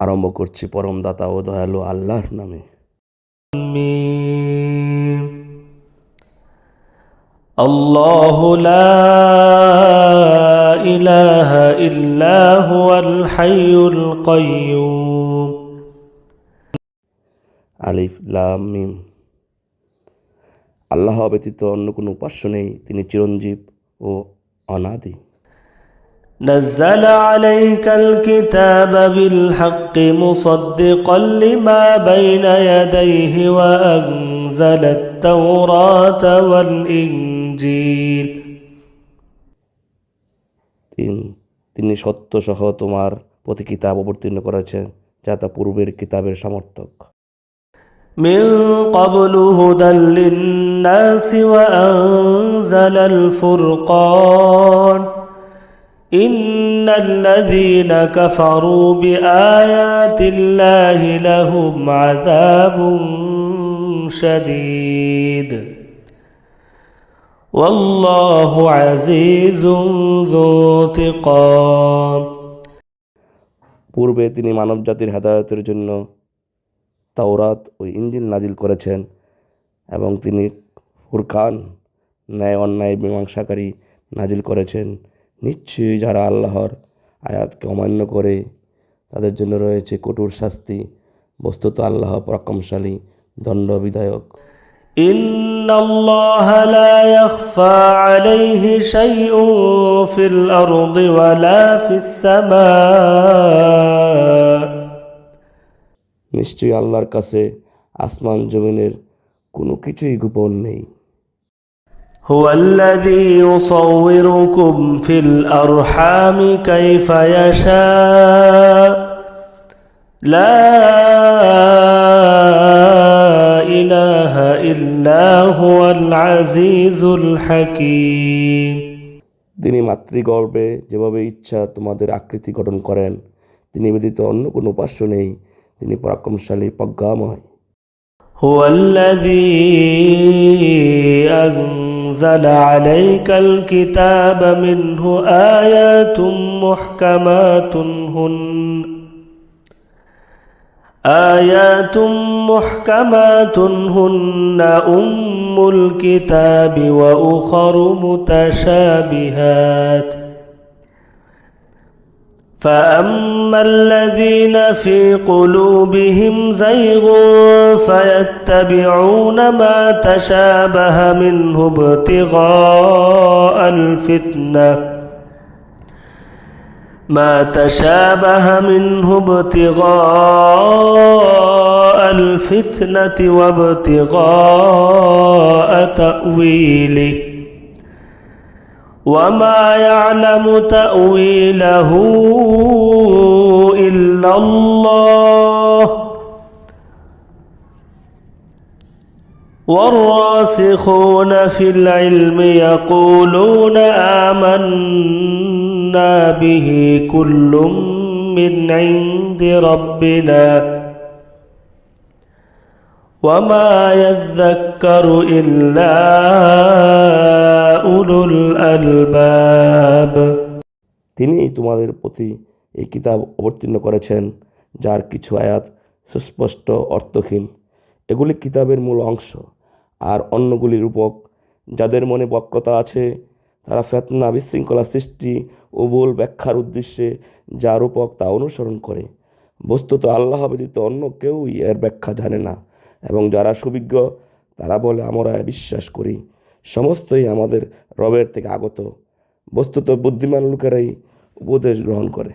আরম্ভ করছি পরম দাতা ও দয়ালু আল্লাহর নামে। মিম। আল্লাহু লা ইলাহা ইল্লা হুয়াল হাইয়ুল কাইয়্যুম। আলিফ লাম মিম। আল্লাহ ব্যতীত অন্য কোনো উপাস্য নেই, তিনি চিরঞ্জীব ও অনাদি। نزل عليك الكتاب بالحق مصدقا لما بين يديه وأنزل التوراة والإنجيل তিনি সত্য সহ তোমার প্রতি কিতাব অবতীর্ণ করেছেন, যা তা পূর্বের কিতাবের সমর্থক। من قبل هدى للناس وأنزل الفرقان إن الذين كفروا بآيات الله لهم عذاب شديد والله عزيز ذو انتقام। পূর্বে তিনি মানবজাতির হেদায়েতের জন্য তাওরাত ও ইনজিল নাজিল করেছেন এবং তিনি ফুরকান ন্যায় অন্যায় মীমাংসাকারী নাজিল করেছেন। নিশ্চয়ই যারা আল্লাহর আয়াতকে অমান্য করে তাদের জন্য রয়েছে কঠোর শাস্তি। বস্তুত আল্লাহ পরাক্রমশালী, দণ্ডবিধায়ক। ইন্নাল্লাহা লা ইয়াখফা আলাইহি শাইউন ফিল আরদি ওয়ালা ফিস সামা। নিশ্চয়ই আল্লাহর কাছে আসমান জমিনের কোনো কিছুই গোপন নেই। হুয়াল্লাযী ইউসাউবিরুকুম ফিল আরহামি কাইফা ইয়াশা লা ইলাহা ইল্লা হুয়াল আজিজুল হাকীম। তিনি মাতৃগর্ভে যেভাবে ইচ্ছা তোমাদের আকৃতি গঠন করেন, তিনি ব্যতীত অন্য কোনো উপাস্য নেই, তিনি পরাক্রমশালী, প্রজ্ঞাময়। হুয়াল্লাযী আনজালা আলাইকাল কিতাবা মিনহু আয়াতুম মুহকামাতুন হুন্না উম্মুল কিতাবি ওয়া উখারু মুতাশাবিহাত فأما الذين في قلوبهم زيغ فيتبعون ما تشابه منه ابتغاء الفتنة وابتغاء تأويله وما يعلم تأويله إلا الله والراسخون في العلم يقولون آمنا به كل من عند ربنا وما يذكر إلا أولو الألباب। তিনি তোমাদের প্রতি এই কিতাব অবতীর্ণ করেছেন, যার কিছু আয়াত সুস্পষ্ট অর্থহীন, এগুলি কিতাবের মূল অংশ, আর অন্যগুলি রূপক। যাদের মনে বক্রতা আছে তারা ফিতনা, বিশৃঙ্খলা সৃষ্টি ও ভুল ব্যাখ্যার উদ্দেশ্যে যা রূপক তা অনুসরণ করে। বস্তুত আল্লাহ ব্যতীত অন্য কেউই এর ব্যাখ্যা জানে না, এবং যারা সুবিজ্ঞ তারা বলে আমরা বিশ্বাস করি, সমস্তই আমাদের রবের থেকে আগত। বস্তুত বুদ্ধিমান লোকেরাই উপদেশ গ্রহণ করে।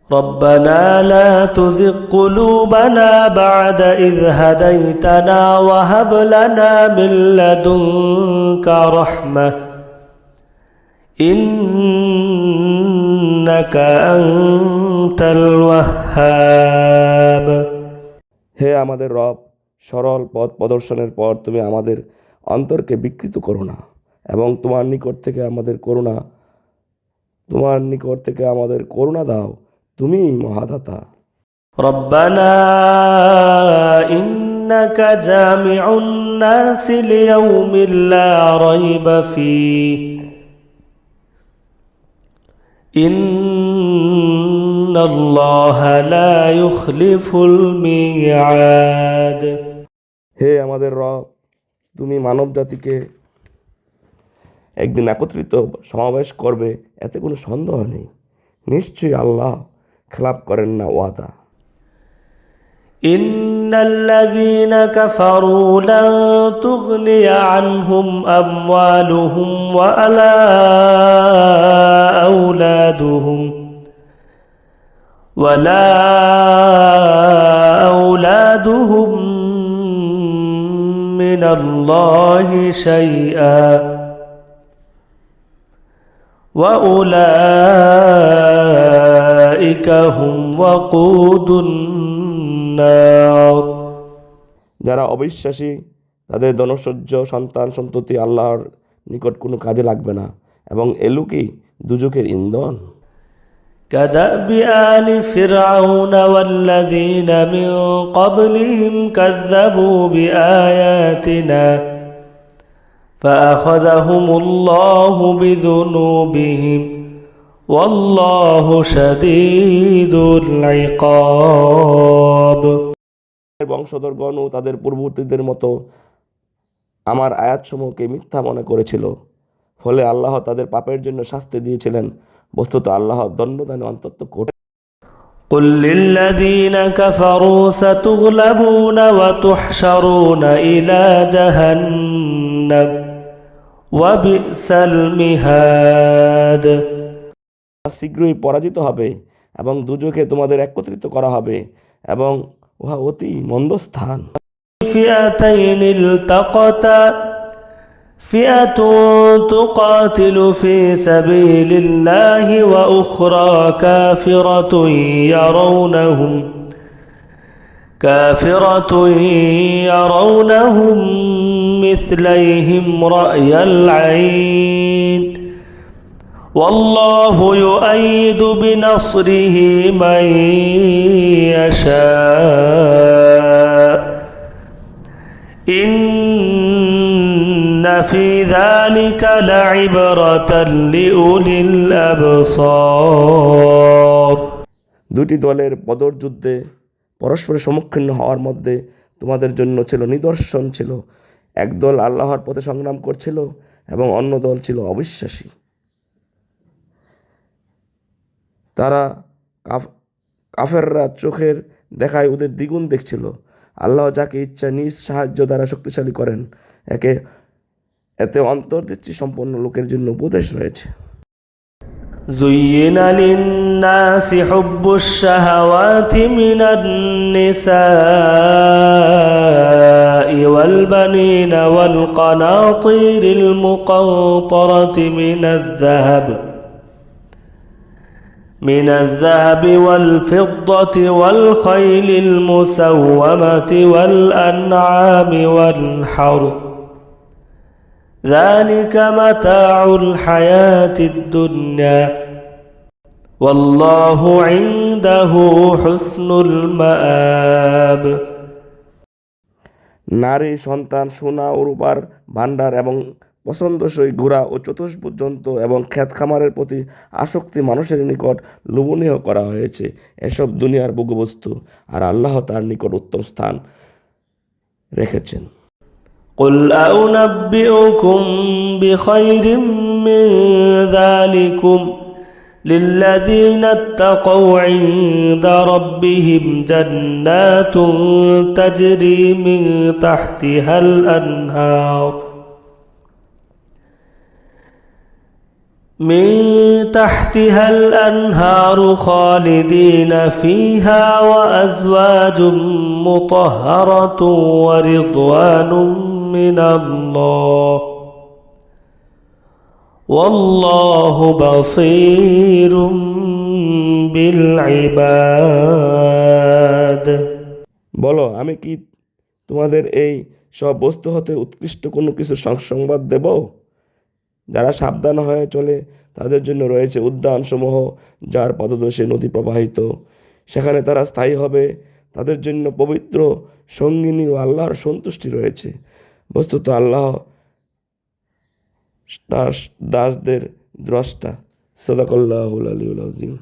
ربنا لا تزغ قلوبنا بعد إذ هديتنا وهب لنا من لدنك رحمة إنك أنت الوهاب। হে আমাদের রব, সরল পথ প্রদর্শনের পর তুমি আমাদের অন্তরকে বিকৃত করো না, এবং তোমার নিকট থেকে আমাদের করুণা দাও, তুমি মহাদাতা। ربنا إنك جامع الناس ليوم لا ريب فيه إن الله لا يخلف الميعاد. হে আমাদের রব, তুমি মানব জাতিকে একদিন একত্রিত সমাবেশ করবে, এতে কোনো সন্দেহ নেই। নিশ্চয়ই আল্লাহ খেলাপ করেন না ওয়াদা। إن الذين كفروا لن تغني عنهم أموالهم ولا أولادهم من الله شيئا وأولئك هم وقود النار. যারা অবিশ্বাসী তাদের ধনসজ্জ সন্তান সন্ততি আল্লাহর নিকট কোনো কাজে লাগবে না, এবং এলুকি দুজকের ইন্ধন। كدأب آل فرعون والذين من قبلهم كذبوا بآياتنا فأخذهم الله بذنوبهم والله شديد العقاب. বংশধরগণ ও তাদের পূর্ববর্তীদের মতো আমার আয়াতসমূহকে মিথ্যা মনে করেছিল, ফলে আল্লাহ তাদের পাপের জন্য শাস্তি দিয়েছিলেন। বস্তুত আল্লাহ দণ্ডদানে অন্তত কঠিন। قل للذين كفروا ستغلبون وتحشرون إلى جهنم وبئس المهاد. শীঘ্রই পরাজিত হবে এবং দুজকে তোমাদের একত্রিত করা হবে, এবং উহা অতি মন্দ স্থান। فئتين التقتا فئة تقاتل في سبيل الله وأخرى كافرة يرونهم مثليهم رأي العين والله يؤيد بنصره من يشاء إن في ذلك لعبرة لأولي الأبصار. দুটি দলের বদর যুদ্ধে পরস্পরের সম্মুখীন হওয়ার মধ্যে তোমাদের জন্য ছিল নিদর্শন ছিল। একদল আল্লাহর পথে সংগ্রাম করছিল এবং অন্য দল ছিল অবিশ্বাসী। তারা কাফেররা চোখের দেখায় ওদের দ্বিগুণ দেখছিল। আল্লাহ যাকে ইচ্ছা নিজ সাহায্য দ্বারা শক্তিশালী করেন। এতে অন্তর্দৃষ্টি সম্পন্ন লোকের জন্য উপদেশ রয়েছে। زين للناس حب الشهوات من النساء والبنين والقناطير المقنطرة من الذهب والفضة والخيل المسومة والأنعام والحرث ذلك متاع الحياة الدنيا والله عنده حسن المآب. নারী সন্তান, সোনা ও রূপার ভাণ্ডার এবং পছন্দসই ঘোড়া ও চতুষ্পদ জন্তু এবং ক্ষেত খামারের প্রতি আসক্তি মানুষের নিকট লোভনীয় করা হয়েছে। এসব দুনিয়ার ভোগ্যবস্তু, আর আল্লাহ তার নিকট উত্তম স্থান রেখেছেন। قل أنبئكم بخير من ذلكم للذين اتقوا عند ربهم جنات تجري من تحتها الأنهار خالدين فيها وأزواج مطهرة ورضوان من الله والله بصير بالعباد. বলো, আমি কি তোমাদের এই সব বস্তু হতে উৎকৃষ্ট কোনো কিছু সংবাদ দেব? যারা সাবধান হয়ে চলে তাদের জন্য রয়েছে উদ্যানসমূহ, যার পদদেশে নদী প্রবাহিত। সেখানে তারা স্থায়ী হবে। তাদের জন্য পবিত্র সঙ্গিনী ও আল্লাহর সন্তুষ্টি রয়েছে। বস্তুত আল্লাহ দাসদের দ্রষ্টা। সাদাকাল্লাহুল আলিয়্যুল আযীম।